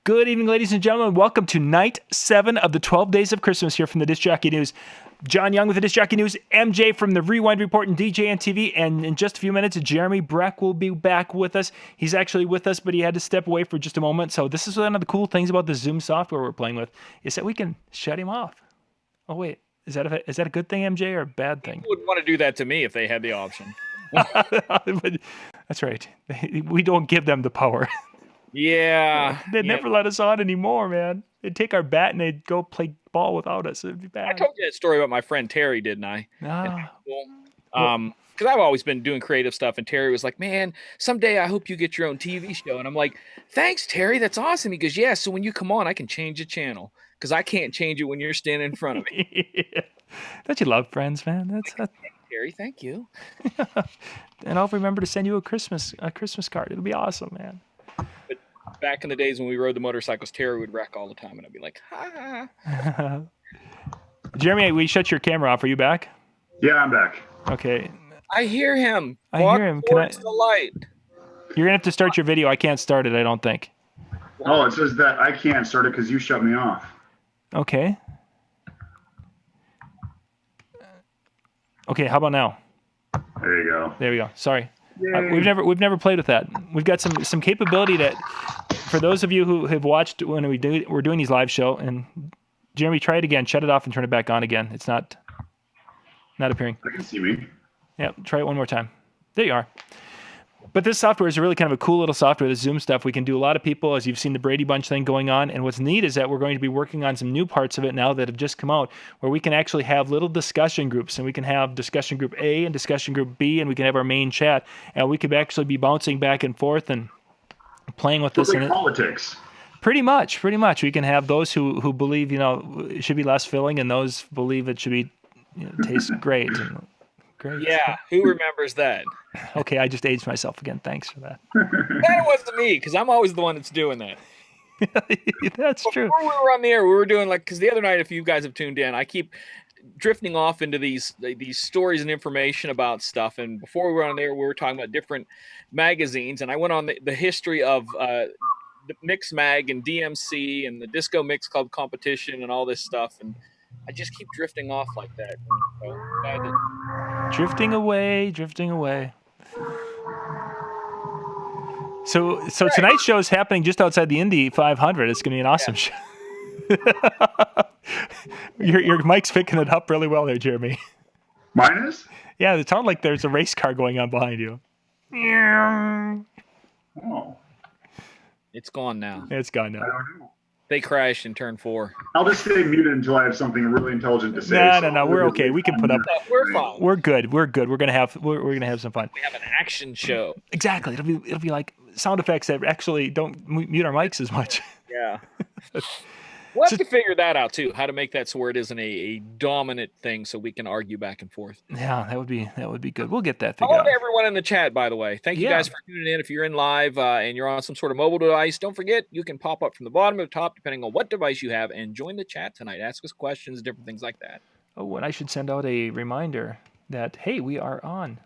Good evening, ladies and gentlemen. Welcome to night 7 of the 12 Days of Christmas here from the Disc Jockey News. John Young with the Disc Jockey News, MJ from the Rewind Report and DJ and TV, and in just a few minutes, Jeremy Brech will be back with us. He's actually with us, but he had to step away for just a moment. So this is one of the cool things about the Zoom software we're playing with, is that we can shut him off. Oh, wait. Is that a good thing, MJ, or a bad thing? People would want to do that to me if they had the option. But that's right. We don't give them the power. Yeah. They'd never let us on anymore, man. They'd take our bat and they'd go play ball without us. It'd be bad. I told you that story about my friend Terry, didn't I? Because I've always been doing creative stuff, and Terry was like, man, someday I hope you get your own TV show. And I'm like, thanks, Terry. That's awesome. He goes, yeah, so when you come on, I can change the channel because I can't change it when you're standing in front of me. Yeah. Don't you love Friends, man? That's Terry, thank you. And I'll remember to send you a Christmas card. It'll be awesome, man. But back in the days when we rode the motorcycles, Terry would wreck all the time, and I'd be like, ha. Jeremy, we shut your camera off. Are you back? Yeah, I'm back. Okay. I hear him. I hear him. Can the light. You're gonna have to start your video. I can't start it, I don't think. Oh, it says that I can't start it because you shut me off. Okay. Okay, how about now? There you go. There we go. Sorry. We've never played with that. We've got some capability that, for those of you who have watched when we're doing these live show, and Jeremy, try it again. Shut it off and turn it back on again. It's not appearing. I can see me. Yeah, try it one more time. There you are. But this software is really kind of a cool little software, the Zoom stuff. We can do a lot of people, as you've seen the Brady Bunch thing going on. And what's neat is that we're going to be working on some new parts of it now that have just come out, where we can actually have little discussion groups. And we can have discussion group A and discussion group B, and we can have our main chat. And we could actually be bouncing back and forth and playing with this. Like politics. Pretty much. We can have those who believe, it should be less filling, and those believe it should be, tastes great. Great. Yeah, who remembers that? Okay, I just aged myself again. Thanks for that. That wasn't me, because I'm always the one that's doing that. That's true. Before we were on the air, we were doing because the other night, if you guys have tuned in, I keep drifting off into these stories and information about stuff. And before we were on the air, we were talking about different magazines, and I went on the history of the Mix Mag and DMC and the Disco Mix Club competition and all this stuff, and I just keep drifting off like that. Drifting away. So tonight's show is happening just outside the Indy 500. It's going to be an awesome show. Your mic's picking it up really well there, Jeremy. Mine is? Yeah, it sounds like there's a race car going on behind you. Oh. It's gone now. It's gone now. I don't know. They crashed in turn 4. I'll just stay muted until I have something really intelligent to say. No. We're okay. We can put up. We're fine. We're good. We're gonna have some fun. We have an action show. Exactly. It'll be like sound effects that actually don't mute our mics as much. Yeah. We'll have to figure that out too. How to make that so where it isn't a dominant thing, so we can argue back and forth. Yeah, that would be good. We'll get that figured Hello out. to everyone in the chat, by the way. Thank you guys for tuning in. If you're in live and you're on some sort of mobile device, don't forget you can pop up from the bottom or the top, depending on what device you have, and join the chat tonight. Ask us questions, different things like that. Oh, and I should send out a reminder that hey, we are on.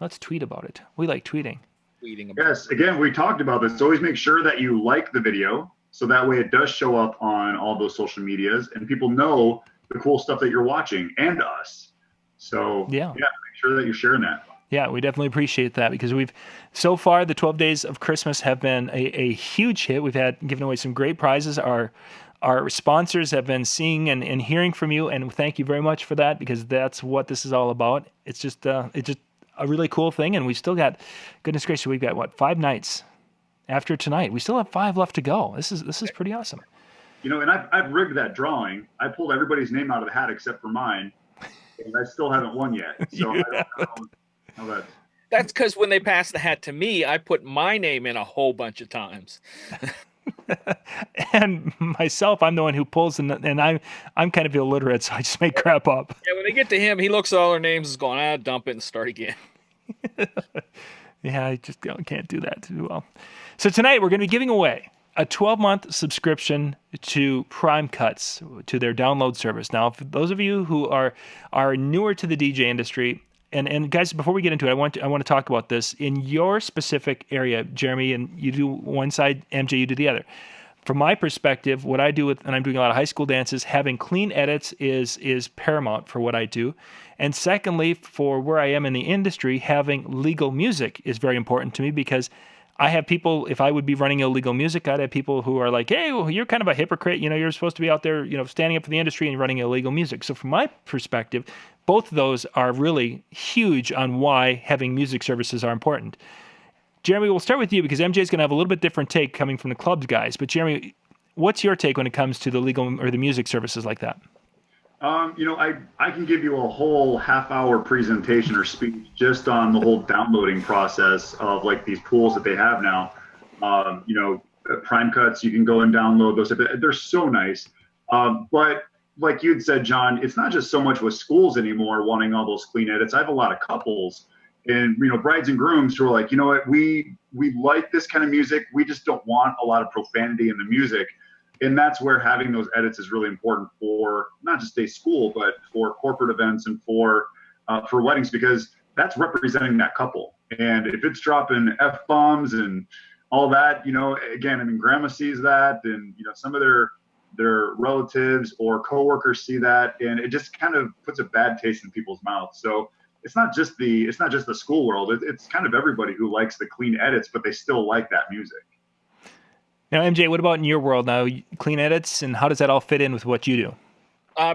Let's tweet about it. We like tweeting. Yes. Again, we talked about this. Always make sure that you like the video, so that way it does show up on all those social medias and people know the cool stuff that you're watching and us. So yeah, make sure that you're sharing that. Yeah, we definitely appreciate that, because so far the 12 Days of Christmas have been a huge hit. We've given away some great prizes. Our sponsors have been seeing and hearing from you, and thank you very much for that, because that's what this is all about. It's just a really cool thing, and we still got, goodness gracious, we've got 5 nights after tonight. We still have 5 left to go. This is pretty awesome. And I've rigged that drawing. I pulled everybody's name out of the hat except for mine, and I still haven't won yet. So I don't know how that. That's because when they passed the hat to me, I put my name in a whole bunch of times. And myself, I'm the one who pulls, and I'm kind of illiterate, so I just make crap up. Yeah, when they get to him, he looks at all their names, is going, dump it and start again. Yeah, I just can't do that too well. So tonight we're going to be giving away a 12-month subscription to PrimeCuts, to their download service. Now, for those of you who are newer to the DJ industry, and guys, before we get into it, I want to talk about this in your specific area, Jeremy, and you do one side, MJ, you do the other. from my perspective, what I do with, and I'm doing a lot of high school dances, having clean edits is paramount for what I do. And secondly, for where I am in the industry, having legal music is very important to me because I have people, if I would be running illegal music, I'd have people who are like, hey, well, you're kind of a hypocrite. You're supposed to be out there, standing up for the industry and running illegal music. So from my perspective, both of those are really huge on why having music services are important. Jeremy, we'll start with you because MJ is going to have a little bit different take coming from the clubs guys. But Jeremy, what's your take when it comes to the legal or the music services like that? I can give you a whole half-hour presentation or speech just on the whole downloading process of like these tools that they have now. PrimeCuts, you can go and download those. They're so nice. But like you'd said, John, it's not just so much with schools anymore wanting all those clean edits. I have a lot of couples and brides and grooms who are like, you know what, we like this kind of music. We just don't want a lot of profanity in the music. And that's where having those edits is really important for not just a school, but for corporate events and for weddings, because that's representing that couple. And if it's dropping F-bombs and all that, again, grandma sees that, and some of their relatives or coworkers see that, and it just kind of puts a bad taste in people's mouths. So it's not just the school world. It's kind of everybody who likes the clean edits, but they still like that music. Now, MJ, what about in your world now? Clean edits, and how does that all fit in with what you do?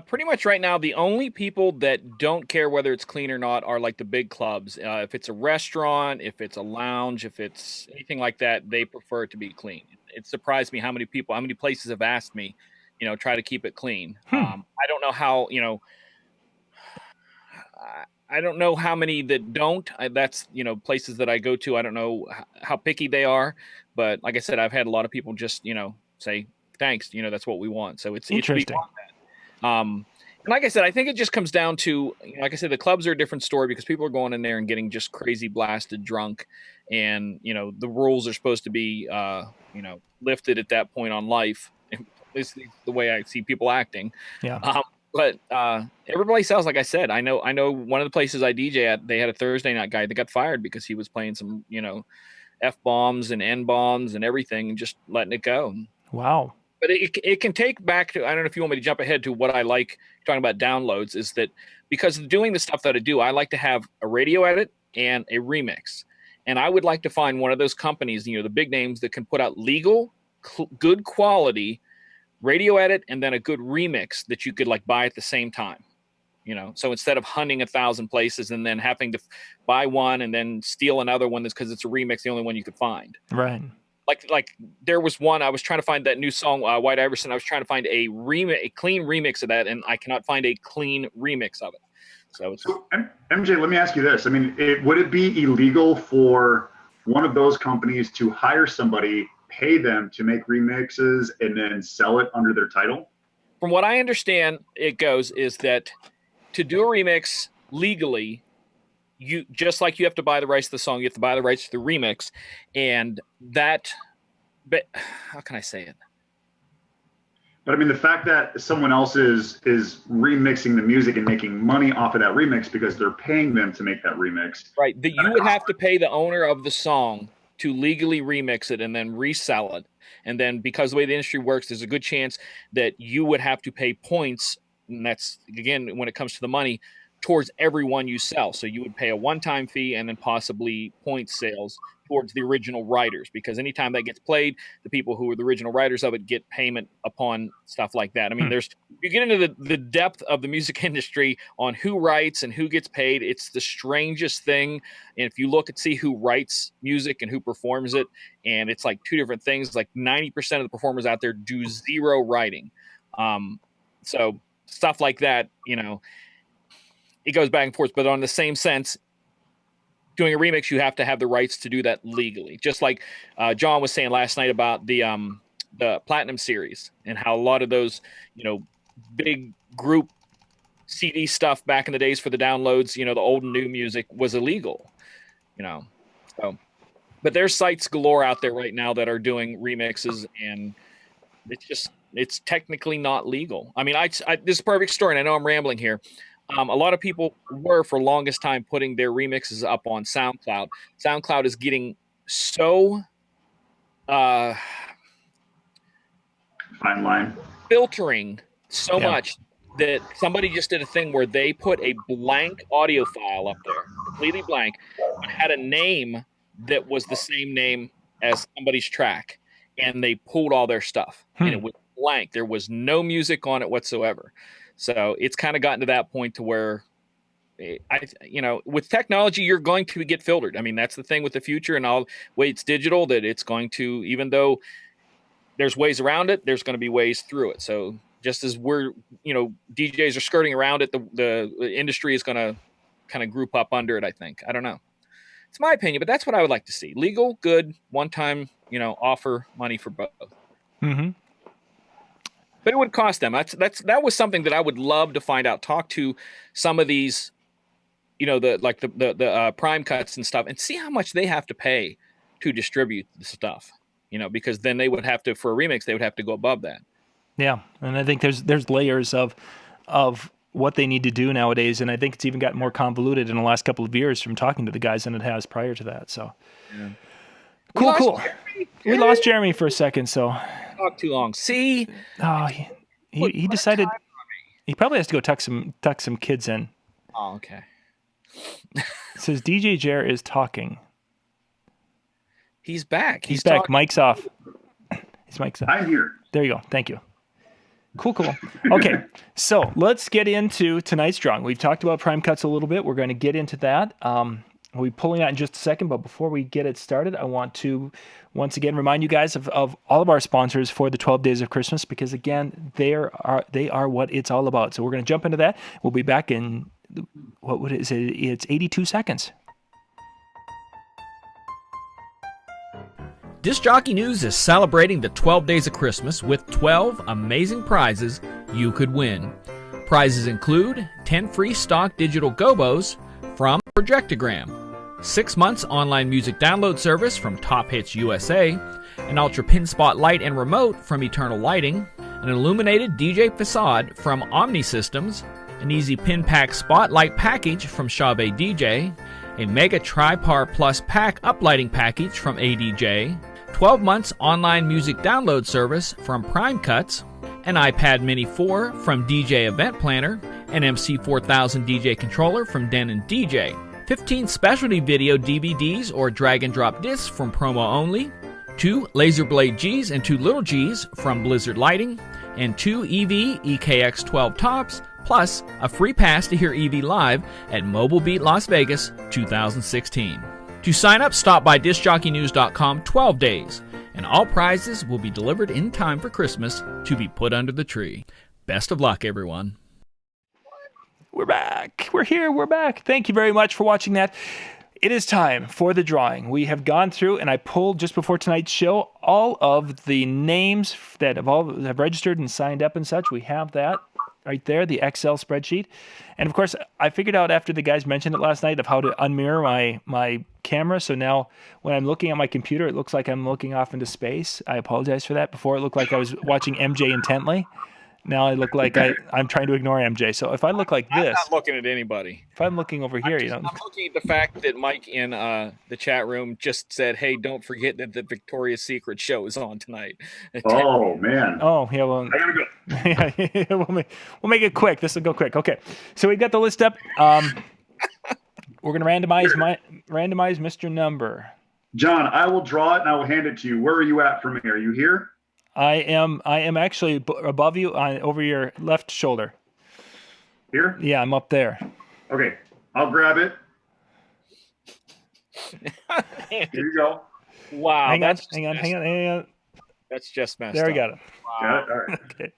Pretty much right now, the only people that don't care whether it's clean or not are like the big clubs. If it's a restaurant, if it's a lounge, if it's anything like that, they prefer it to be clean. It surprised me how many places have asked me, try to keep it clean. I don't know how, I don't know how many that don't. That's places that I go to. I don't know how picky they are, but like I said, I've had a lot of people just say thanks. That's what we want. So it's interesting. And like I said, I think it just comes down to, like I said, the clubs are a different story because people are going in there and getting just crazy blasted drunk, and the rules are supposed to be lifted at that point on life. This is the way I see people acting. Yeah. But every place else, like I said, I know one of the places I DJ at, they had a Thursday night guy that got fired because he was playing some, F-bombs and N-bombs and everything and just letting it go. Wow. But it can take back to, I don't know if you want me to jump ahead to what I like talking about downloads, is that because of doing the stuff that I do, I like to have a radio edit and a remix. And I would like to find one of those companies, the big names that can put out legal, good quality radio edit and then a good remix that you could like buy at the same time. So instead of hunting 1,000 places and then having to buy one and then steal another one, that's because it's a remix, the only one you could find. Right. Like there was one, I was trying to find that new song, White Iverson. I was trying to find a clean remix of that, and I cannot find a clean remix of it. So MJ, let me ask you this. Would it be illegal for one of those companies to hire somebody, pay them to make remixes, and then sell it under their title? From what I understand, it goes is that to do a remix legally, you just like you have to buy the rights to the song, you have to buy the rights to the remix, and that. But how can I say it? But the fact that someone else is remixing the music and making money off of that remix because they're paying them to make that remix, right? That you would have to pay the owner of the song to legally remix it and then resell it. And then because the way the industry works, there's a good chance that you would have to pay points. And that's, again, when it comes to the money, towards everyone you sell. So you would pay a one-time fee and then possibly point sales towards the original writers, because anytime that gets played, the people who are the original writers of it get payment upon stuff like that. You get into the depth of the music industry on who writes and who gets paid. It's the strangest thing. And if you look and see who writes music and who performs it, and it's like two different things, like 90% of the performers out there do zero writing. So stuff like that, it goes back and forth, but on the same sense, doing a remix, you have to have the rights to do that legally. Just like John was saying last night about the Platinum series and how a lot of those, big group CD stuff back in the days for the downloads, the old and new music was illegal, So, but there's sites galore out there right now that are doing remixes, and it's technically not legal. This is a perfect story, and I know I'm rambling here. A lot of people were for longest time putting their remixes up on SoundCloud. SoundCloud is getting so timeline. filtering so Yeah. much that somebody just did a thing where they put a blank audio file up there, completely blank, but had a name that was the same name as somebody's track, and they pulled all their stuff, and it was blank. There was no music on it whatsoever. So it's kind of gotten to that point to where with technology, you're going to get filtered. I mean, that's the thing with the future and all way it's digital, that it's going to, even though there's ways around it, there's going to be ways through it. So just as DJs are skirting around it, the industry is going to kind of group up under it, I think. I don't know. It's my opinion, but that's what I would like to see. Legal, good, one time, offer money for both. Mm-hmm. But it would cost them. That was something that I would love to find out. Talk to some of these, the PrimeCuts and stuff, and see how much they have to pay to distribute the stuff. Because then they would have to, for a remix, they would have to go above that. Yeah, and I think there's layers of what they need to do nowadays, and I think it's even gotten more convoluted in the last couple of years from talking to the guys than it has prior to that. So, yeah. Cool. We lost Jeremy for a second, so talk too long. See, he decided he probably has to go tuck some kids in. Oh, okay. It says DJ Jer is talking. He's back. He's back. Mic's off. His mic's off. I'm here. There you go. Thank you. Cool. Okay, so let's get into tonight's drawing. We've talked about PrimeCuts a little bit. We're going to get into that. We'll be pulling out in just a second, but before we get it started, I want to once again remind you guys of all of our sponsors for the 12 Days of Christmas, because again, they are what it's all about. So we're going to jump into that. We'll be back in, it's 82 seconds. Disc Jockey News is celebrating the 12 Days of Christmas with 12 amazing prizes you could win. Prizes include 10 free stock digital gobos from Projectogram, 6 months online music download service from Top Hits USA, an Ultra Pin Spot light and remote from Eternal Lighting, an illuminated DJ facade from Omni Systems, an Easy Pin Pack Spotlight package from Shabe DJ, a Mega Tripar Plus Pack uplighting package from ADJ, 12 months online music download service from PrimeCuts, an iPad Mini 4 from DJ Event Planner, an MC4000 DJ controller from Den & DJ, 15 specialty video DVDs or drag and drop discs from Promo Only, 2 Laser Blade Gs and 2 Little Gs from Blizzard Lighting, and 2 EV EKX12 tops, plus a free pass to hear EV live at Mobile Beat Las Vegas 2016. To sign up, stop by DiscJockeyNews.com 12 days, and all prizes will be delivered in time for Christmas to be put under the tree. Best of luck, everyone. We're back. We're here. We're back. Thank you very much for watching that. It is time for the drawing. We have gone through, and I pulled just before tonight's show all of the names that have registered and signed up and such. We have that right there, the Excel spreadsheet. And of course, I figured out after the guys mentioned it last night of how to unmirror my camera. So now when I'm looking at my computer, it looks like I'm looking off into space. I apologize for that. Before it looked like I was watching MJ intently. Now I look like I'm trying to ignore MJ. So if I look like this, I'm not looking at anybody. If I'm looking over here, I'm looking at the fact that Mike in the chat room just said, "Hey, don't forget that the Victoria's Secret show is on tonight." Oh man. Oh yeah. Well, I gotta go. Yeah, we'll make it quick. This will go quick. Okay. So we got the list up. We're gonna randomize Mr. Number. John, I will draw it and I will hand it to you. Where are you at for me? Are you here? I am actually above you, over your left shoulder. Here? Yeah, I'm up there. Okay, I'll grab it. Here you go. Wow. Hang on. That's just messed there, up. We got it. Wow. Got it? All right. Okay.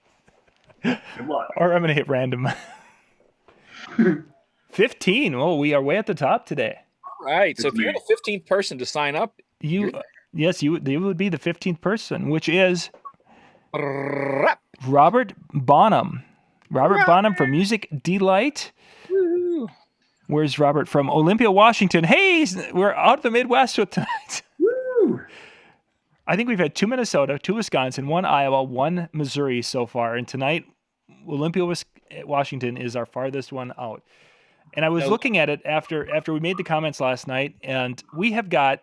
Good luck. Or I'm going to hit random. 15. Oh, we are way at the top today. All right. So if you're the 15th person to sign up, Yes, you would be the 15th person, which is Robert Bonham. Robert Bonham from Music Delight. Woo. Where's Robert from? Olympia, Washington. Hey, we're out of the Midwest with tonight. Woo. I think we've had 2 Minnesota, 2 Wisconsin, 1 Iowa, 1 Missouri so far. And tonight, Olympia, Washington is our farthest one out. And I was looking at it after we made the comments last night, and we have got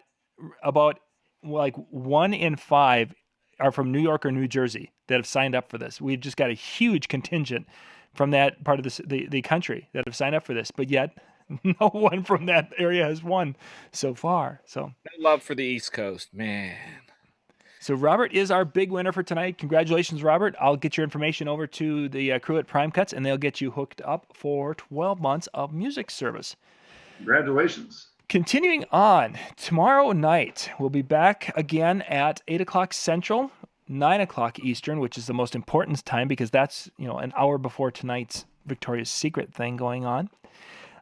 about like 1 in 5 are from New York or New Jersey. that have signed up for this. We've just got a huge contingent from that part of the country that have signed up for this, but yet no one from that area has won so far. So No love for the East Coast, man. So Robert is our big winner for tonight. Congratulations, Robert. I'll get your information over to the crew at PrimeCuts, and they'll get you hooked up for 12 months of music service. Congratulations. Continuing on, tomorrow night, we'll be back again at 8 o'clock Central, 9 o'clock Eastern, which is the most important time because that's, an hour before tonight's Victoria's Secret thing going on.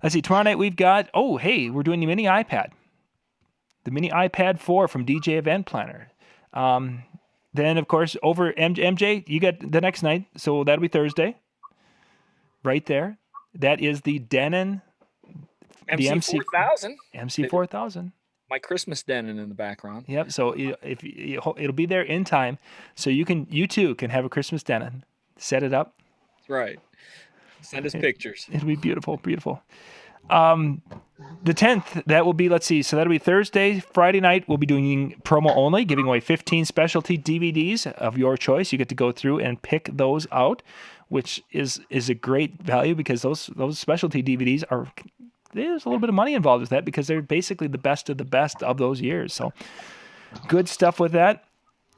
Let's see, tomorrow night we've got, we're doing the mini iPad. The mini iPad 4 from DJ Event Planner. Then, of course, over MJ, you got the next night, so that'll be Thursday. Right there. That is the Denon. MC4000. MC4000. My Christmas Denon in the background. Yep, so it'll be there in time, so you too can have a Christmas Denon. Set it up. That's right. Send us pictures. It'll be beautiful, beautiful. The 10th, that will be, so that'll be Thursday. Friday night, we'll be doing promo only, giving away 15 specialty DVDs of your choice. You get to go through and pick those out, which is a great value because those specialty DVDs there's a little bit of money involved with that because they're basically the best of those years. So good stuff with that.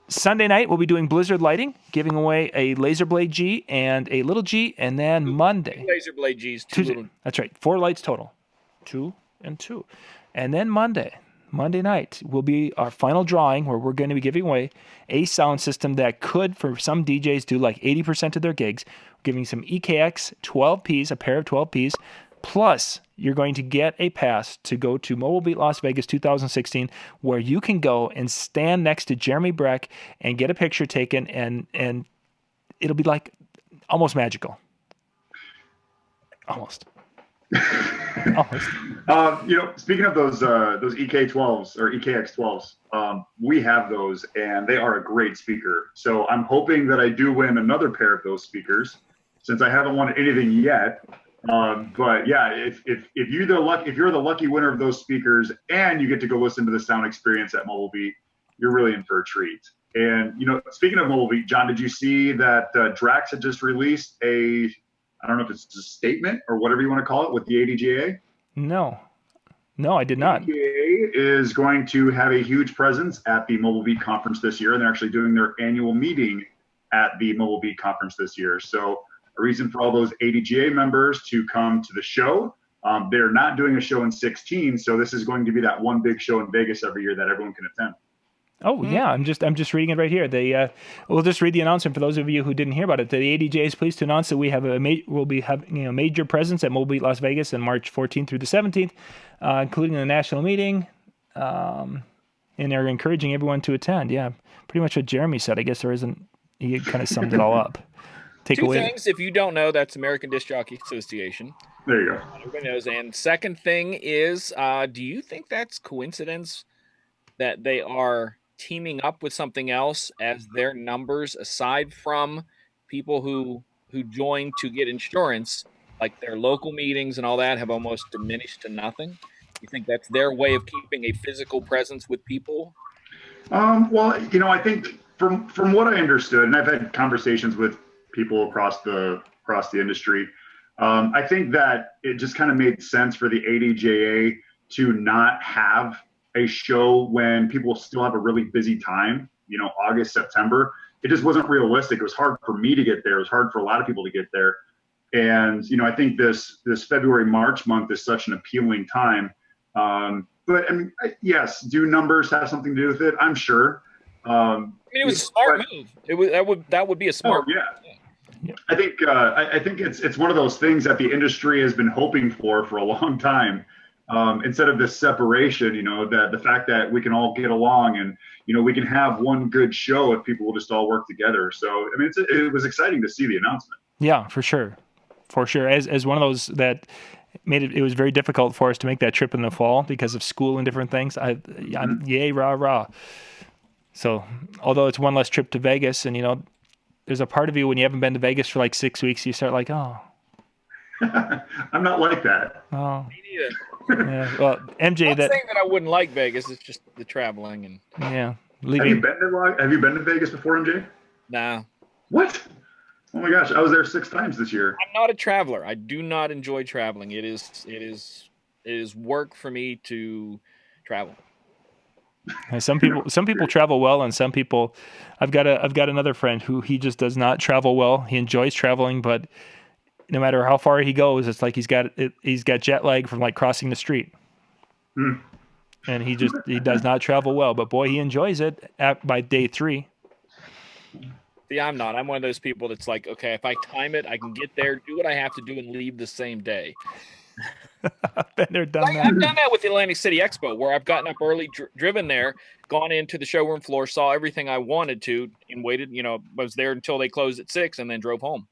Sunday night, we'll be doing Blizzard lighting, giving away a Laser Blade G and a Little G, and then Monday. Two Laser Blade Gs, two little. That's right, 4 lights total. 2 and 2. And then Monday night, will be our final drawing where we're going to be giving away a sound system that could, for some DJs, do like 80% of their gigs. We're giving some EKX 12Ps, a pair of 12Ps, plus you're going to get a pass to go to Mobile Beat Las Vegas 2016, where you can go and stand next to Jeremy Brech and get a picture taken, and it'll be like almost magical. Almost. Speaking of those EK12s or EKX12s, we have those, and they are a great speaker. So I'm hoping that I do win another pair of those speakers, since I haven't won anything yet. But yeah, if you're the lucky winner of those speakers, and you get to go listen to the sound experience at Mobile Beat, you're really in for a treat. And speaking of Mobile Beat, John, did you see that Drax had just released I don't know if it's a statement or whatever you want to call it with the ADGA? No, I did not. ADGA is going to have a huge presence at the Mobile Beat Conference this year, and they're actually doing their annual meeting at the Mobile Beat Conference this year. So a reason for all those ADGA members to come to the show. They're not doing a show in 2016, so this is going to be that one big show in Vegas every year that everyone can attend. Oh yeah, I'm just reading it right here. We'll just read the announcement for those of you who didn't hear about it. The ADGA is pleased to announce that we'll be having a major presence at Mobile Beat Las Vegas on March 14th through the 17th, including the national meeting, and they're encouraging everyone to attend. Yeah, pretty much what Jeremy said. I guess there isn't. He kind of summed it all up. Two things, if you don't know, that's American Disc Jockey Association. There you go. Everybody knows. And second thing is, do you think that's coincidence that they are teaming up with something else, as their numbers, aside from people who join to get insurance, like their local meetings and all that, have almost diminished to nothing? You think that's their way of keeping a physical presence with people? Well, I think from what I understood, and I've had conversations with people across the industry, I think that it just kind of made sense for the ADJA to not have a show when people still have a really busy time, August, September. It just wasn't realistic. It was hard for me to get there. It was hard for a lot of people to get there. And, I think this February, March month is such an appealing time. But I mean, yes, do numbers have something to do with it? I'm sure. It was a smart move. That would be a smart move. Yeah. I think it's one of those things that the industry has been hoping for a long time. Instead of this separation, that the fact that we can all get along and, we can have one good show if people will just all work together. So, I mean, it was exciting to see the announcement. Yeah, for sure. As one of those that made it was very difficult for us to make that trip in the fall because of school and different things. I'm yay, rah, rah. So, although it's one less trip to Vegas, and, there's a part of you when you haven't been to Vegas for like 6 weeks, you start like, oh. I'm not like that. Oh. Me neither. Yeah, well, MJ, I'm saying that I wouldn't like Vegas. It's just the traveling and yeah. Have you been to Vegas before, MJ? nah. What? Oh my gosh, I was there 6 times this year. I'm not a traveler. I do not enjoy traveling. It is work for me to travel. And some people travel well, and some people. I've got another friend who he just does not travel well. He enjoys traveling, but no matter how far he goes, it's like he's got jet lag from like crossing the street. And he does not travel well, but boy, he enjoys it by day 3. See, I'm not. I'm one of those people that's like, okay, if I time it, I can get there, do what I have to do, and leave the same day. Been there, done that. I've done that with the Atlantic City Expo, where I've gotten up early, driven there, gone into the showroom floor, saw everything I wanted to, and waited. Was there until they closed at 6, and then drove home.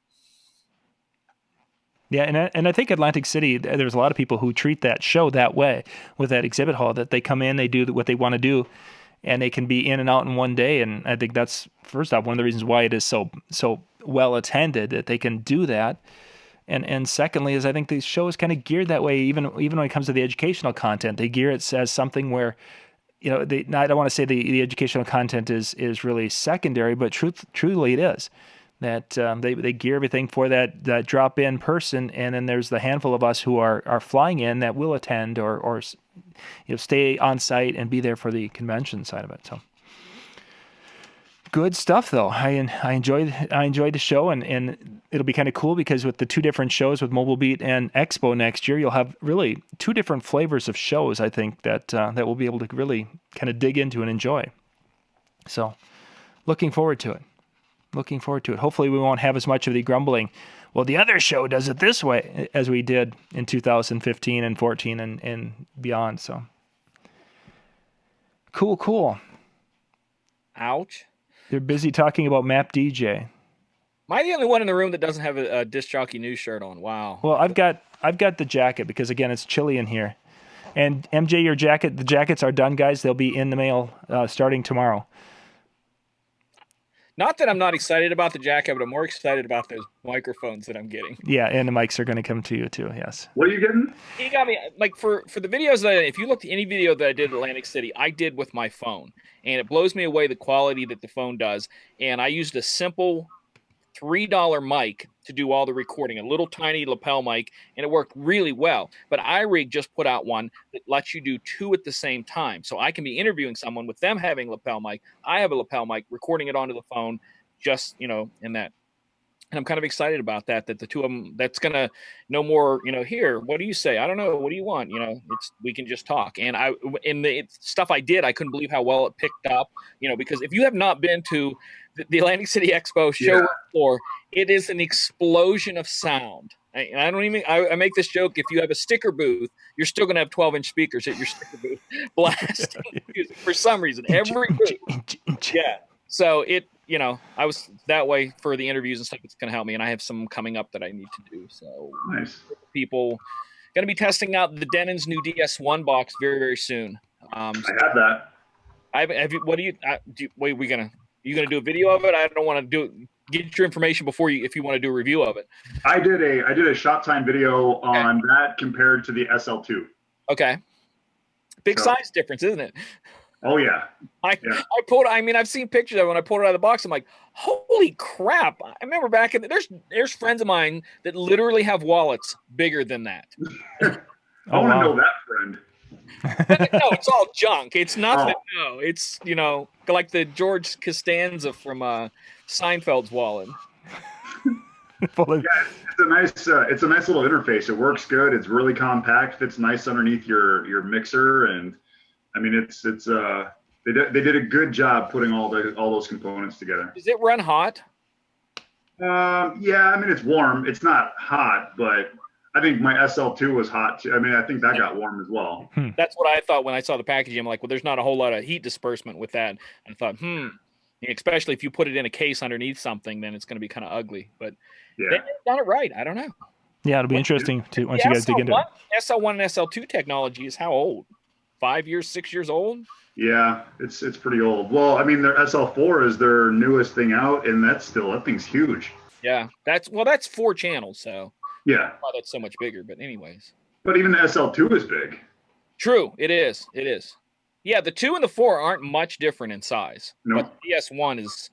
Yeah, and I think Atlantic City, there's a lot of people who treat that show that way with that exhibit hall, that they come in, they do what they want to do, and they can be in and out in one day. And I think that's, first off, one of the reasons why it is so well attended, that they can do that. And secondly is I think the show is kind of geared that way, even when it comes to the educational content. They gear it as something where, I don't want to say the educational content is really secondary, but truly it is. That they gear everything for that drop-in person, and then there's the handful of us who are flying in that will attend or stay on site and be there for the convention side of it. So good stuff, though. I enjoyed the show, and it'll be kind of cool because with the 2 different shows with Mobile Beat and Expo next year, you'll have really 2 different flavors of shows. I think that we'll be able to really kind of dig into and enjoy. So looking forward to it. Hopefully we won't have as much of the grumbling, well, the other show does it this way, as we did in 2015 and 14 and beyond. So cool. Ouch. They're busy talking about Map DJ. Am I the only one in the room that doesn't have a Disc Jockey News shirt on? Wow. Well, I've got the jacket because, again, it's chilly in here. And MJ, the jackets are done, guys. They'll be in the mail starting tomorrow. Not that I'm not excited about the jacket, but I'm more excited about those microphones that I'm getting. Yeah, and the mics are going to come to you too, yes. What are you getting? He got me, like, for the videos if you look at any video that I did at Atlantic City, I did with my phone. And it blows me away the quality that the phone does. And I used a simple $3 mic to do all the recording, a little tiny lapel mic, and it worked really well. But iRig just put out one that lets you do 2 at the same time. So I can be interviewing someone with them having a lapel mic. I have a lapel mic, recording it onto the phone, just, in that. And I'm kind of excited about that the 2 of them, that's going to no more, here, what do you say? I don't know. What do you want? We can just talk. And in the stuff I did, I couldn't believe how well it picked up, because if you have not been to the Atlantic City Expo showroom floor, it is an explosion of sound. And I make this joke, if you have a sticker booth, you're still going to have 12-inch speakers at your sticker booth blasting music for some reason. Every booth. Yeah. So I was that way for the interviews and stuff. It's going to help me. And I have some coming up that I need to do. So nice. People going to be testing out the Denon's new DS1 box very, very soon. I have that. Have you, what do you, wait, you going to do a video of it? I don't want to get your information before if you want to do a review of it. I did a shop time video on that compared to the SL2. Okay. Big size difference, isn't it? Oh yeah. I've seen pictures of it when I pulled it out of the box. I'm like, holy crap. I remember back there's friends of mine that literally have wallets bigger than that. I want to know that friend. No, it's all junk. It's nothing. No, it's, like the George Costanza from Seinfeld's wallet. It's a nice little interface. It works good. It's really compact. Fits nice underneath your mixer, and I mean they did a good job putting all those components together. Does it run hot? Yeah, I mean it's warm. It's not hot, but I think my SL2 was hot too. I mean, I think that got warm as well. That's what I thought when I saw the packaging. I'm like, well, there's not a whole lot of heat disbursement with that. I thought, especially if you put it in a case underneath something, then it's going to be kind of ugly. But they've done it right. I don't know. Yeah, it'll be interesting to once you guys dig into it. SL1 and SL2 technology is how old? 5 years, 6 years old? Yeah, it's pretty old. Well, I mean, their SL4 is their newest thing out, and that thing's huge. Yeah, that's 4 channels, so. Yeah. Why that's so much bigger, but anyways. But even the SL2 is big. True, it is. Yeah, the 2 and the 4 aren't much different in size. No. But the DS1 is,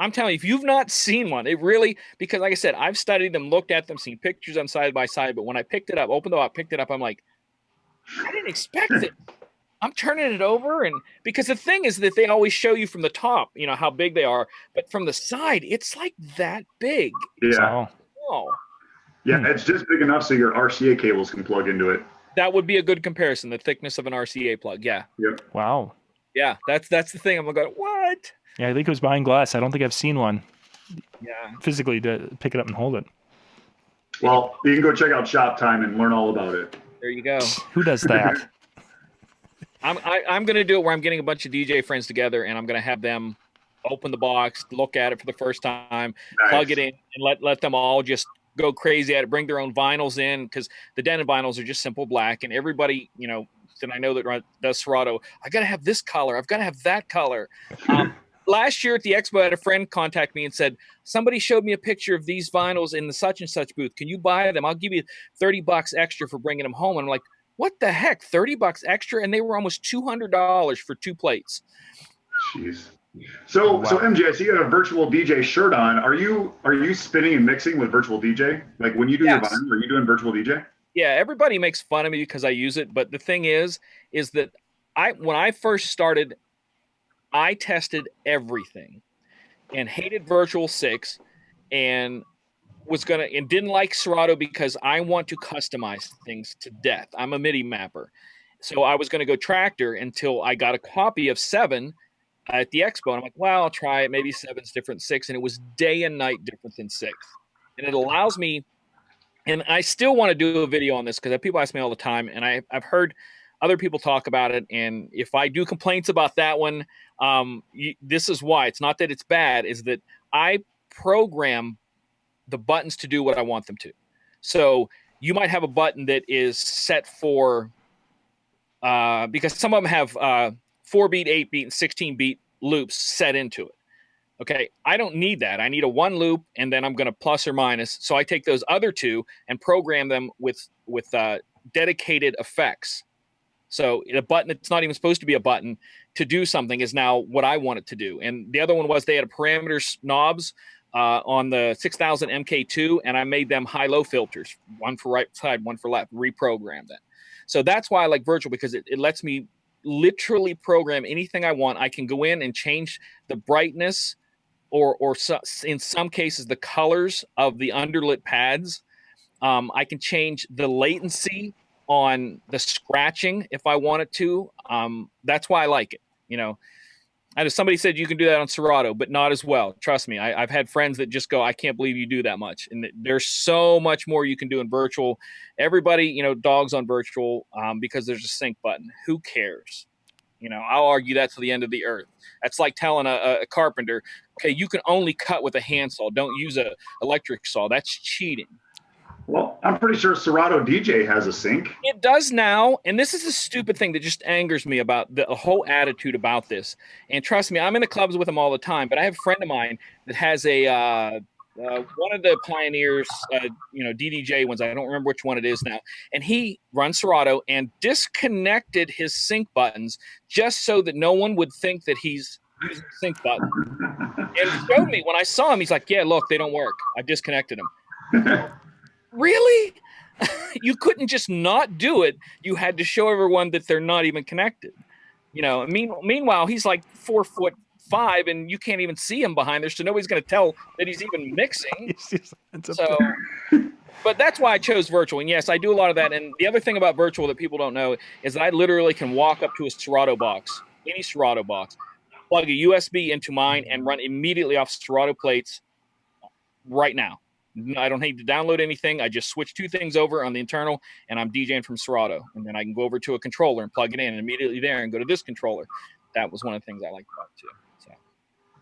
I'm telling you, if you've not seen one, it really, because like I said, I've studied them, looked at them, seen pictures on side by side. But when I picked it up, opened the box, picked it up, I'm like, I didn't expect it. I'm turning it over, and because the thing is that they always show you from the top, you know, how big they are, but from the side, it's like that big. Yeah. Oh, Yeah, it's just big enough so your RCA cables can plug into it. that would be a good comparison. The thickness of an RCA plug. Yeah. Yep. Wow. Yeah. That's the thing. I'm going, what? Yeah, I think it was behind glass. I don't think I've seen one Yeah. physically to pick it up and hold it. Well, you can go check out Shop Time and learn all about it. There you go. Who does that? I'm going to do it where I'm getting a bunch of DJ friends together, and I'm going to have them open the box, look at it for the first time, plug it in, and let them all just go crazy at it, bring their own vinyls in, because the Denon vinyls are just simple black, and everybody, you know, and I know that does Serato, I got to have this color, I've got to have that color. Last year at the expo, I had a friend contact me and said, somebody showed me a picture of these vinyls in the such and such booth. Can you buy them? I'll give you $30 extra for bringing them home. And I'm like, what the heck, $30 extra? And they were almost $200 for 2 plates. Jeez. So, Wow. so MJ, I see you have a virtual DJ shirt on. Are you spinning and mixing with virtual DJ? Like when you do your Yes. vinyl, are you doing virtual DJ? Yeah, everybody makes fun of me because I use it. But the thing is that when I first started, I tested everything and hated Virtual 6 and didn't like Serato because I want to customize things to death. I'm a MIDI mapper. So I was going to go Tractor until I got a copy of 7 at the expo. And I'm like, well, I'll try it. Maybe 7's different than 6. And it was day and night different than 6. And it allows me, and I still want to do a video on this because people ask me all the time. And I've heard other people talk about it. And if I do complaints about that one, this is why. It's not that it's bad, is that I program the buttons to do what I want them to. So you might have a button that is set for, because some of them have 4-beat, 8-beat, and 16-beat loops set into it. Okay, I don't need that. I need a 1 loop, and then I'm going to plus or minus. So I take those other 2 and program them with dedicated effects. So a button that's not even supposed to be a button to do something is now what I want it to do. And the other one was they had a parameters knobs on the 6000 MK2, and I made them high-low filters, one for right side, one for left, reprogram that. So that's why I like virtual, because it lets me literally program anything I want. I can go in and change the brightness or in some cases the colors of the underlit pads. I can change the latency on the scratching if I wanted to. That's why I like it. You know, I know somebody said you can do that on Serato, but not as well. Trust me, I've had friends that just go, I can't believe you do that much. And there's so much more you can do in virtual. Everybody, you know, dogs on virtual because there's a sync button. Who cares? You know, I'll argue that to the end of the earth. That's like telling a carpenter, okay, you can only cut with a handsaw. Don't use a electric saw. That's cheating. Well, I'm pretty sure Serato DJ has a sync. It does now, and this is a stupid thing that just angers me about the whole attitude about this. And trust me, I'm in the clubs with them all the time, but I have a friend of mine that has a one of the Pioneers, DDJ ones. I don't remember which one it is now. And he runs Serato and disconnected his sync buttons just so that no one would think that he's using the sync button. And showed me when I saw him, he's like, yeah, look, they don't work. I disconnected them. Really? You couldn't just not do it. You had to show everyone that they're not even connected. You know, meanwhile, he's like 4'5", and you can't even see him behind there, so nobody's going to tell that he's even mixing. So, but that's why I chose virtual. And yes, I do a lot of that. And the other thing about virtual that people don't know is that I literally can walk up to a Serato box, any Serato box, plug a USB into mine, and run immediately off Serato plates right now. I don't need to download anything. I just switch 2 things over on the internal, and I'm DJing from Serato. And then I can go over to a controller and plug it in, and immediately there and go to this controller. That was one of the things I liked about it too. So.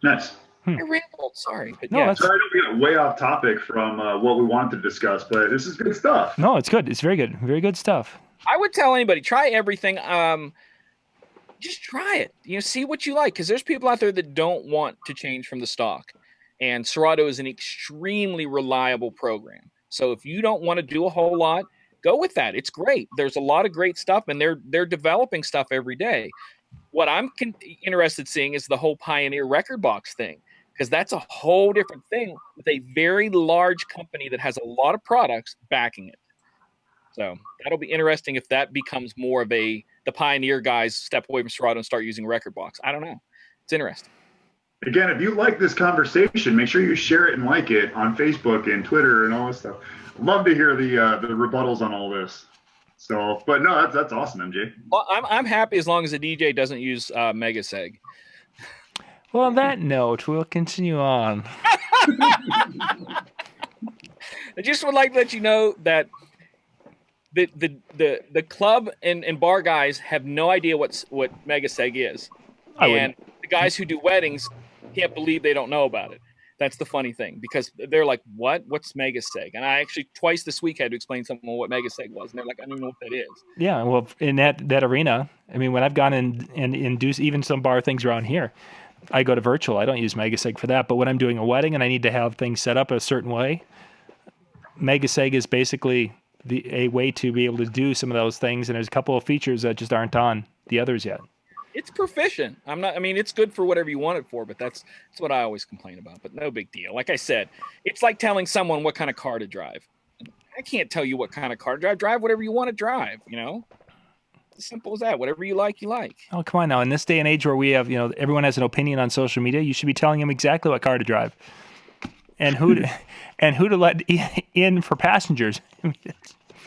Nice. I rambled, sorry. But No, yeah. that's- Sorry to get way off topic from what we wanted to discuss, but this is good stuff. No, it's good. It's very good. Very good stuff. I would tell anybody, try everything. Just try it. You know, see what you like, because there's people out there that don't want to change from the stock. And Serato is an extremely reliable program. So if you don't want to do a whole lot, go with that. It's great. There's a lot of great stuff, and they're developing stuff every day. What I'm interested in seeing is the whole Pioneer record box thing, because that's a whole different thing with a very large company that has a lot of products backing it. So that'll be interesting if that becomes more of the pioneer guys step away from Serato and start using Rekordbox. I don't know. It's interesting. Again, if you like this conversation, make sure you share it and like it on Facebook and Twitter and all this stuff. Love to hear the rebuttals on all this. So, but no, that's awesome, MJ. Well, I'm happy as long as the DJ doesn't use Megaseg. Well, on that note, we'll continue on. I just would like to let you know that the club and bar guys have no idea what Megaseg is, and the guys who do weddings can't believe they don't know about it. That's the funny thing, because they're like, what's Megaseg? And I actually twice this week had to explain to someone what Megaseg was, and they're like, I don't know what that is. Yeah, well, in that arena, I mean, when I've gone in and do even some bar things around here, I go to virtual. I don't use Megaseg for that. But when I'm doing a wedding and I need to have things set up a certain way, Megaseg is basically a way to be able to do some of those things. And there's a couple of features that just aren't on the others yet. It's proficient. It's good for whatever you want it for, but that's what I always complain about. But no big deal. Like I said, it's like telling someone what kind of car to drive. I can't tell you what kind of car to drive. Drive whatever you want to drive, As simple as that. Whatever you like, you like. Oh, come on now. In this day and age where we have, everyone has an opinion on social media, you should be telling them exactly what car to drive and who to let in for passengers.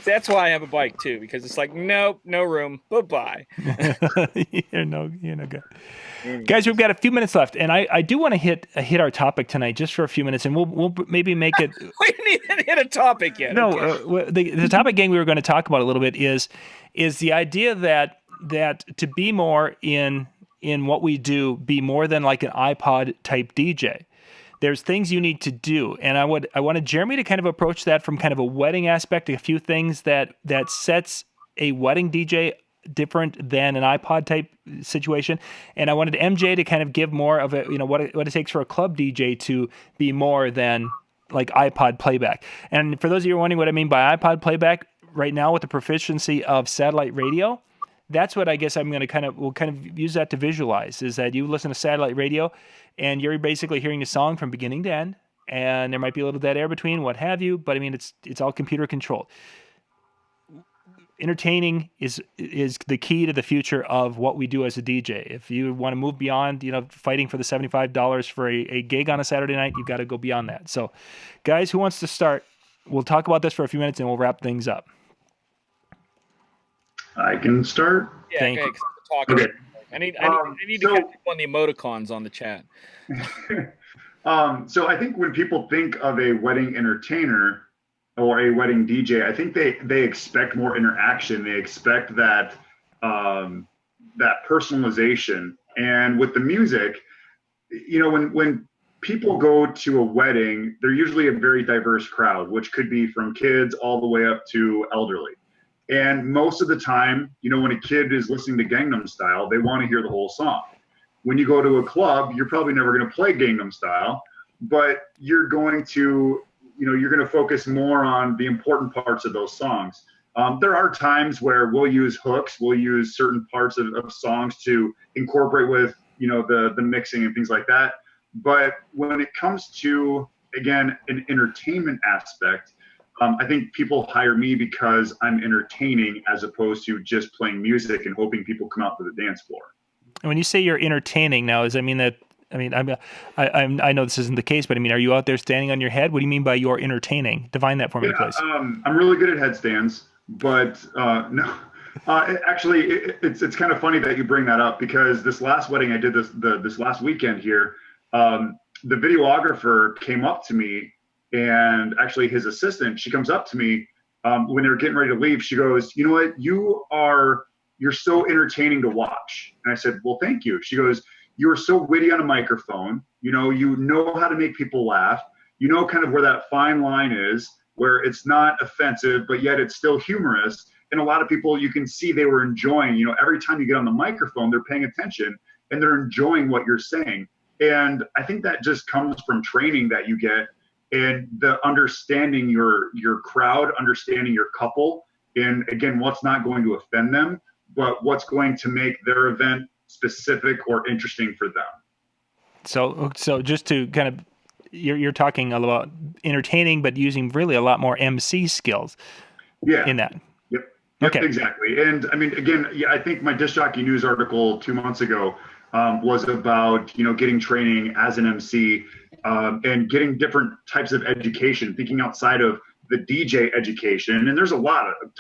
That's why I have a bike too, because it's like, nope, no room. Bye-bye. You're no good. Guys, we've got a few minutes left, and I do want to hit our topic tonight just for a few minutes, and we'll maybe make it. We didn't even hit a topic yet. No, okay. The topic, gang, we were going to talk about a little bit is the idea that to be more in what we do, be more than like an iPod type DJ. There's things you need to do, and I wanted Jeremy to kind of approach that from kind of a wedding aspect, a few things that sets a wedding DJ different than an iPod type situation, and I wanted MJ to kind of give more of a what it takes for a club DJ to be more than like iPod playback. And for those of you who are wondering what I mean by iPod playback, right now with the proficiency of satellite radio, that's what I guess we'll kind of use that to visualize, is that you listen to satellite radio and you're basically hearing the song from beginning to end, and there might be a little dead air between, what have you, but I mean, it's all computer controlled. Entertaining is the key to the future of what we do as a DJ. If you want to move beyond, fighting for the $75 for a gig on a Saturday night, you've got to go beyond that. So, guys, who wants to start? We'll talk about this for a few minutes and we'll wrap things up. I can start. Yeah, Thank you. Okay. I need to catch up on the emoticons on the chat. So I think when people think of a wedding entertainer or a wedding DJ, I think they expect more interaction. They expect that personalization. And with the music, when people go to a wedding, they're usually a very diverse crowd, which could be from kids all the way up to elderly. And most of the time, when a kid is listening to Gangnam Style, they want to hear the whole song. When you go to a club, you're probably never going to play Gangnam Style, but you're going to focus more on the important parts of those songs. There are times where we'll use hooks, we'll use certain parts of songs to incorporate with, the mixing and things like that. But when it comes to, again, an entertainment aspect, I think people hire me because I'm entertaining as opposed to just playing music and hoping people come out to the dance floor. And when you say you're entertaining now, does that mean that? I know this isn't the case, but are you out there standing on your head? What do you mean by you're entertaining? Define that for me, please. I'm really good at headstands, but no. Actually, it's kind of funny that you bring that up, because this last wedding I did this last weekend here, the videographer came up to me. And actually his assistant, she comes up to me when they were getting ready to leave. She goes, "You know what? You're so entertaining to watch." And I said, "Well, thank you." She goes, "You're so witty on a microphone. You know how to make people laugh. You know kind of where that fine line is, where it's not offensive, but yet it's still humorous." And a lot of people, you can see they were enjoying, every time you get on the microphone, they're paying attention and they're enjoying what you're saying. And I think that just comes from training that you get, and the understanding your crowd, understanding your couple, and again, what's not going to offend them, but what's going to make their event specific or interesting for them. So just to kind of, you're talking about entertaining, but using really a lot more MC skills in that. Yep, Okay. exactly. And I mean, again, I think my Disc Jockey News article 2 months ago was about, getting training as an MC and getting different types of education, thinking outside of the DJ education. And there's a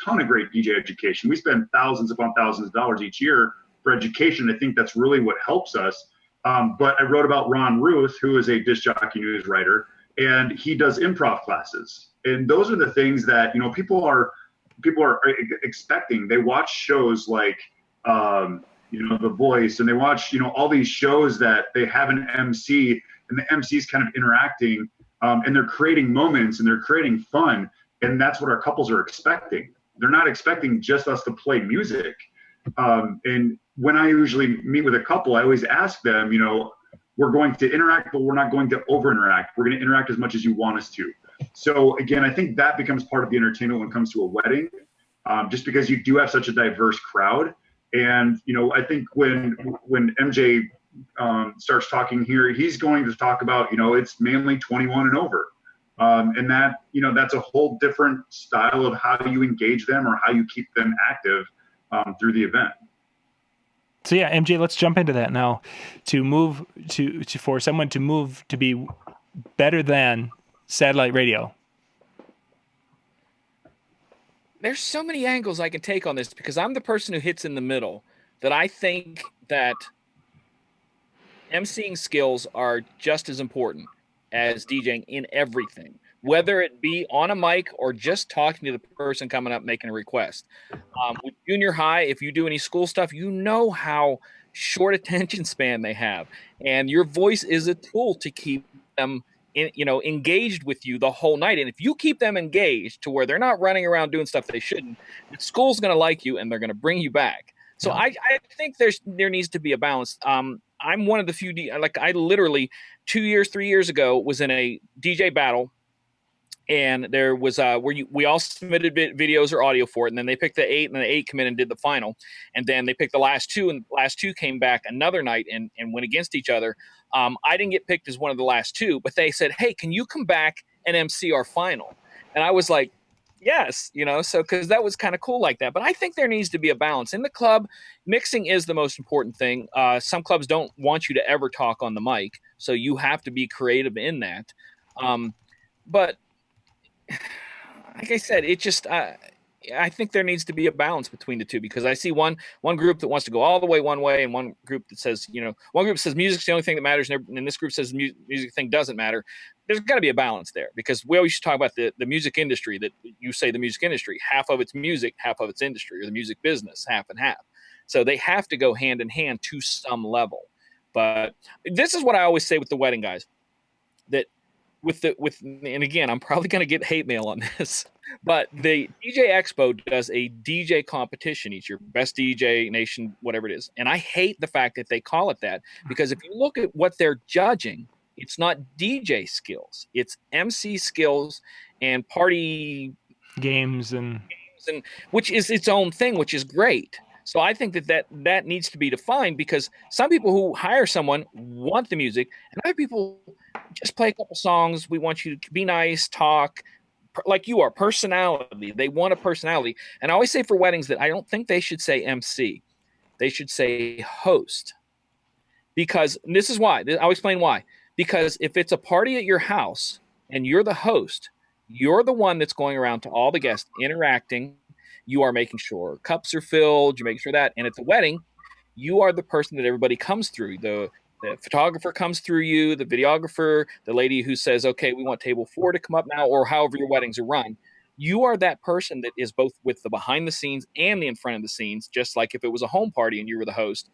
ton of great DJ education. We spend thousands upon thousands of dollars each year for education. I think that's really what helps us. But I wrote about Ron Ruth, who is a Disc Jockey News writer, and he does improv classes. And those are the things that, people are expecting. They watch shows like, The Voice, and they watch, all these shows that they have an MC, and the MC is kind of interacting, and they're creating moments and they're creating fun. And that's what our couples are expecting. They're not expecting just us to play music. And when I usually meet with a couple, I always ask them, we're going to interact, but we're not going to over interact. We're going to interact as much as you want us to. So again, I think that becomes part of the entertainment when it comes to a wedding, just because you do have such a diverse crowd. And, I think when MJ starts talking here, he's going to talk about, it's mainly 21 and over. And that, that's a whole different style of how you engage them or how you keep them active through the event. So yeah, MJ, let's jump into that now. To move for someone to move to be better than satellite radio. There's so many angles I can take on this because I'm the person who hits in the middle, that I think that emceeing skills are just as important as DJing in everything, whether it be on a mic or just talking to the person coming up making a request. With junior high, if you do any school stuff, you know how short attention span they have, and your voice is a tool to keep them engaged with you the whole night. And if you keep them engaged to where they're not running around doing stuff they shouldn't, the school's going to like you and they're going to bring you back. So yeah. I think there needs to be a balance. I'm one of the few, I literally 3 years ago was in a DJ battle, and there was we all submitted videos or audio for it, and then they picked the 8, and then the 8 come in and did the final, and then they picked the last 2, and the last 2 came back another night and went against each other. I didn't get picked as one of the last 2, but they said, hey, can you come back and MC our final? And I was like, yes, so because that was kind of cool like that. But I think there needs to be a balance. In the club, mixing is the most important thing. Some clubs don't want you to ever talk on the mic, so you have to be creative in that. But like I said, it just I think there needs to be a balance between the two, because I see one group that wants to go all the way one way, and one group that says, one group says music's the only thing that matters, and this group says music thing doesn't matter. There's got to be a balance there, because we always talk about the music industry, that you say the music industry, half of it's music, half of it's industry, or the music business, half and half. So they have to go hand in hand to some level. But this is what I always say with the wedding guys, that and again, I'm probably going to get hate mail on this, but the DJ Expo does a DJ competition each year, best DJ nation, whatever it is. And I hate the fact that they call it that, because if you look at what they're judging, it's not DJ skills, it's MC skills and party games, and which is its own thing, which is great. So I think that needs to be defined, because some people who hire someone want the music, and other people just play a couple songs. We want you to be nice, talk like you are, personality. They want a personality. And I always say for weddings that I don't think they should say MC. They should say host. Because this is why. I'll explain why. Because if it's a party at your house and you're the host, you're the one that's going around to all the guests, interacting. You are making sure cups are filled. You're making sure that. And at the wedding, you are the person that everybody comes through. The photographer comes through you, the videographer, the lady who says, okay, we want table 4 to come up now, or however your weddings are run. You are that person that is both with the behind the scenes and the in front of the scenes, just like if it was a home party and you were the host.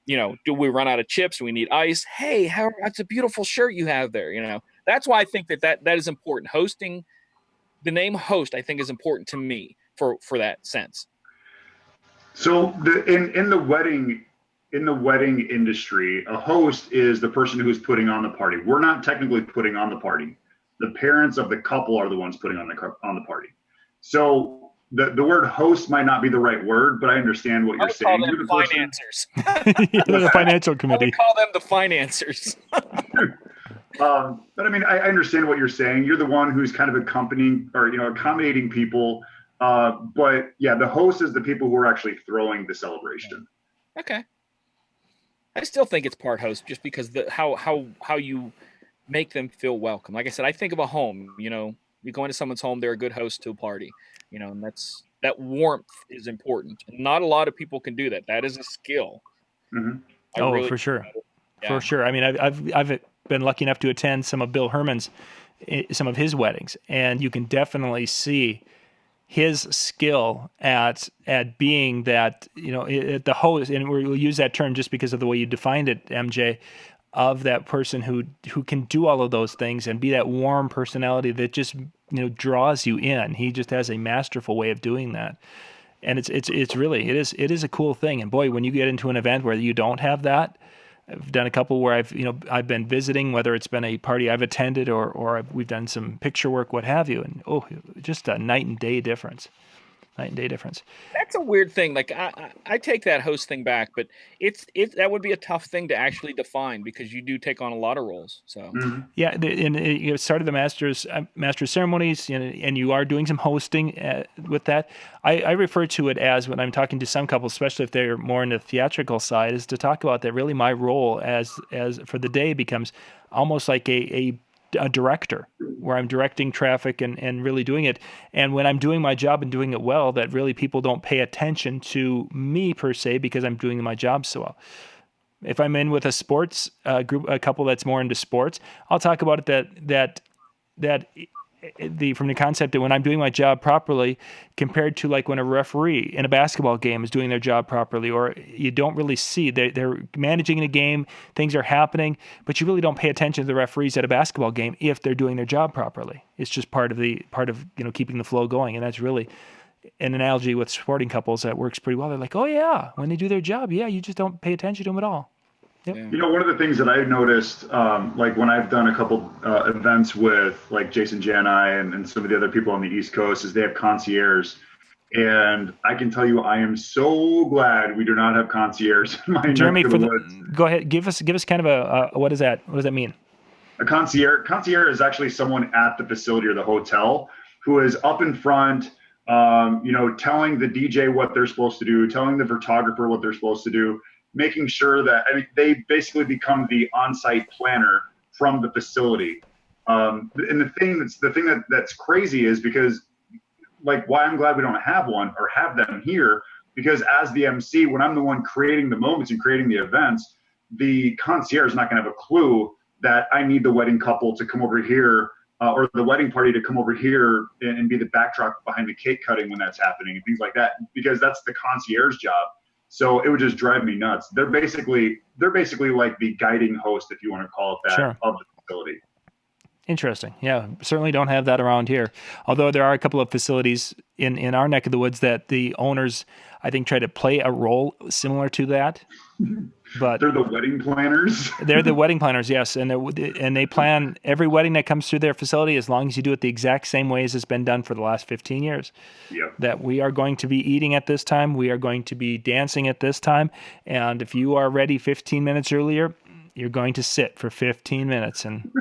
Do we run out of chips? We need ice. Hey, that's a beautiful shirt you have there. That's why I think that is important. Hosting, the name host, I think is important to me for that sense. So in the wedding industry, a host is the person who's putting on the party. We're not technically putting on the party. The parents of the couple are the ones putting on the party. So the word host might not be the right word, but I understand what you're saying. Call them financiers. The financial committee. I would call them the financiers. But I mean, I understand what you're saying. You're the one who's kind of accompanying or, accommodating people. But yeah, the host is the people who are actually throwing the celebration. Okay. I still think it's part host just because how you make them feel welcome. Like I said, I think of a home, you go into someone's home, they're a good host to a party, and that warmth is important. And not a lot of people can do that. That is a skill. Mm-hmm. For sure. Yeah. For sure. I mean, I've been lucky enough to attend some of Bill Herman's, some of his weddings, and you can definitely see his skill at being that, the host, and we'll use that term just because of the way you defined it, MJ, of that person who can do all of those things and be that warm personality that just, draws you in. He just has a masterful way of doing that. And it's really, it is a cool thing. And boy, when you get into an event where you don't have that, I've done a couple where I've been visiting, whether it's been a party I've attended or we've done some picture work, what have you. And just a night and day difference. That's a weird thing. Like I take that host thing back, but that would be a tough thing to actually define because you do take on a lot of roles. So yeah, and you started the master's ceremonies, and you are doing some hosting with that. I refer to it as, when I'm talking to some couples, especially if they're more in the theatrical side, is to talk about that. Really, my role as for the day becomes almost like a director, where I'm directing traffic and really doing it. And when I'm doing my job and doing it well, that really people don't pay attention to me per se because I'm doing my job so well. If I'm in with a sports group, a couple that's more into sports, I'll talk about it from the concept that when I'm doing my job properly, compared to like when a referee in a basketball game is doing their job properly, or you don't really see they're managing the game, things are happening, but you really don't pay attention to the referees at a basketball game if they're doing their job properly. It's just part of keeping the flow going, and that's really an analogy with sporting couples that works pretty well. They're like, oh yeah, when they do their job, yeah, you just don't pay attention to them at all. Yep. Yeah. One of the things that I've noticed, like when I've done a couple events with like Jason Jani and some of the other people on the East Coast, is they have concierge. And I can tell you, I am so glad we do not have concierge in my Jeremy, neck of the woods. Go ahead, give us kind of a what is that? What does that mean? A concierge is actually someone at the facility or the hotel who is up in front, telling the DJ what they're supposed to do, telling the photographer what they're supposed to do, making sure that they basically become the on-site planner from the facility. And the thing that's crazy is because, like, why I'm glad we don't have one or have them here, because as the MC, when I'm the one creating the moments and creating the events, the concierge is not going to have a clue that I need the wedding couple to come over here or the wedding party to come over here and be the backdrop behind the cake cutting when that's happening and things like that, because that's the concierge job. So it would just drive me nuts. They're basically like the guiding host, if you want to call it that, sure, of the facility. Interesting. Yeah, certainly don't have that around here. Although there are a couple of facilities in our neck of the woods that the owners, I think, try to play a role similar to that. But they're the wedding planners. They're the wedding planners, yes, and they plan every wedding that comes through their facility as long as you do it the exact same way as it's been done for the last 15 years. Yep. That we are going to be eating at this time, we are going to be dancing at this time, and if you are ready 15 minutes earlier, you're going to sit for 15 minutes. And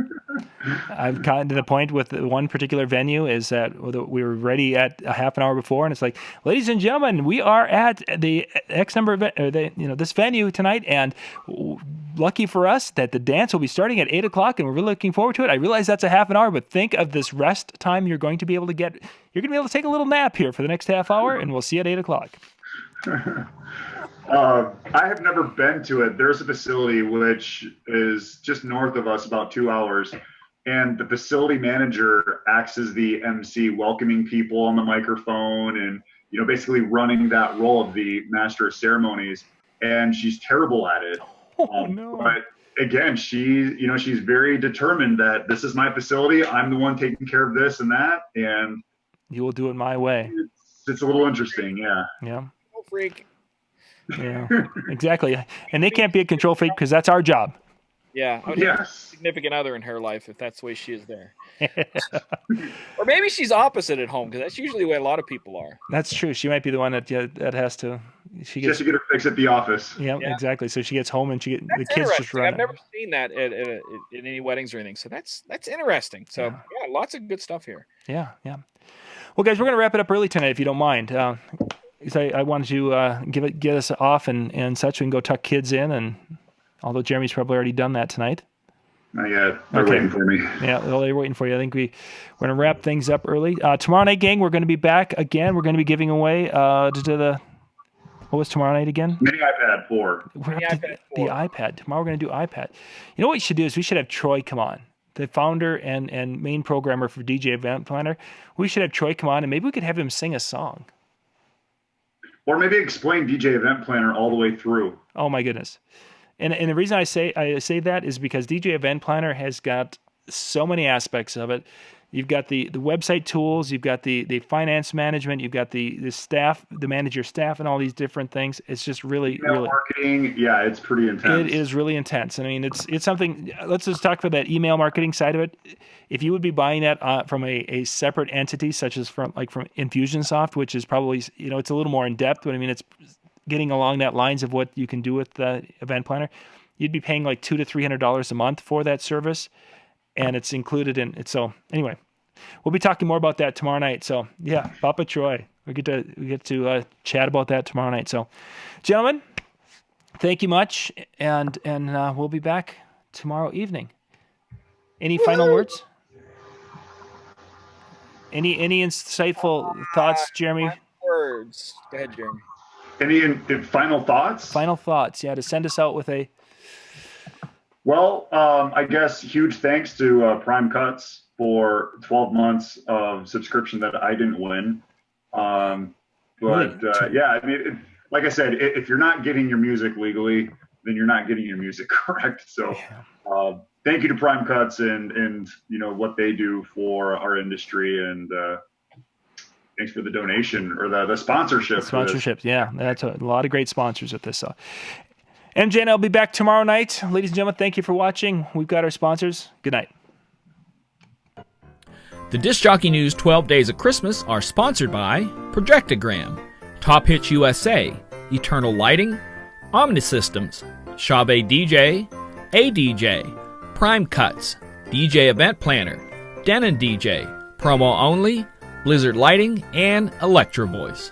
I've gotten to the point with one particular venue is that we were ready at a half an hour before, and it's like, ladies and gentlemen, we are at the X number of this venue tonight, and lucky for us that the dance will be starting at 8:00, and we're really looking forward to it. I realize that's a half an hour, but think of this rest time you're going to be able to get. You're going to be able to take a little nap here for the next half hour, and we'll see you at 8:00. I have never been to it. There's a facility which is just north of us, about 2 hours, and the facility manager acts as the MC, welcoming people on the microphone and basically running that role of the master of ceremonies. And she's terrible at it. Oh no! But again, she's very determined that this is my facility. I'm the one taking care of this and that, and you will do it my way. It's a little interesting, yeah. Yeah. Control freak. Yeah, exactly. And they can't be a control freak because that's our job. Yeah. I would have a significant other in her life if that's the way she is there. Or maybe she's opposite at home, because that's usually the way a lot of people are. That's true. She might be the one that has to She has to get her fix at the office. Yeah, exactly. So she gets home and the kids just run. I've never seen that in any weddings or anything. So that's interesting. So yeah, lots of good stuff here. Yeah. Well, guys, we're going to wrap it up early tonight, if you don't mind. Because I wanted to get us off and such. We can go tuck kids in, and although Jeremy's probably already done that tonight. Not yet. They're waiting for me. Yeah, they're waiting for you. I think we're going to wrap things up early. Tomorrow night, gang, we're going to be back again. We're going to be giving away what was tomorrow night again? Mini iPad 4. We're up to the iPad. Tomorrow we're going to do iPad. You know what we should do is we should have Troy come on, the founder and main programmer for DJ Event Planner. We should have Troy come on, and maybe we could have him sing a song. Or maybe explain DJ Event Planner all the way through. Oh, my goodness. And the reason I say that is because DJ Event Planner has got so many aspects of it. You've got the website tools, you've got the finance management, you've got the staff, the manager staff, and all these different things. It's just really marketing. Yeah, it's pretty intense. It is really intense. I mean, it's something. Let's just talk about that email marketing side of it. If you would be buying that from a separate entity, such as from Infusionsoft, which is probably it's a little more in depth, but I mean it's getting along that lines of what you can do with the Event Planner, you'd be paying like $200 to $300 a month for that service. And it's included in it. So anyway, we'll be talking more about that tomorrow night. So yeah, Papa Troy, we get to chat about that tomorrow night. So, gentlemen, thank you much, and we'll be back tomorrow evening. Any final words? Any insightful thoughts, Jeremy? Words. Go ahead, Jeremy. Any final thoughts? Final thoughts. Yeah, to send us out with a. Well, I guess huge thanks to PrimeCuts for 12 months of subscription that I didn't win. Yeah, I mean, like I said, if you're not getting your music legally, then you're not getting your music correct. So thank you to PrimeCuts and what they do for our industry, and thanks for the donation or the sponsorship. Sponsorships, yeah. That's a lot of great sponsors with this. So. MJ and I'll be back tomorrow night. Ladies and gentlemen, thank you for watching. We've got our sponsors. Good night. The Disc Jockey News 12 Days of Christmas are sponsored by Projectogram, Top Hitch USA, Eternal Lighting, Omnisystems, Chavez DJ, ADJ, PrimeCuts, DJ Event Planner, Denon DJ, Promo Only, Blizzard Lighting, and Electro Voice.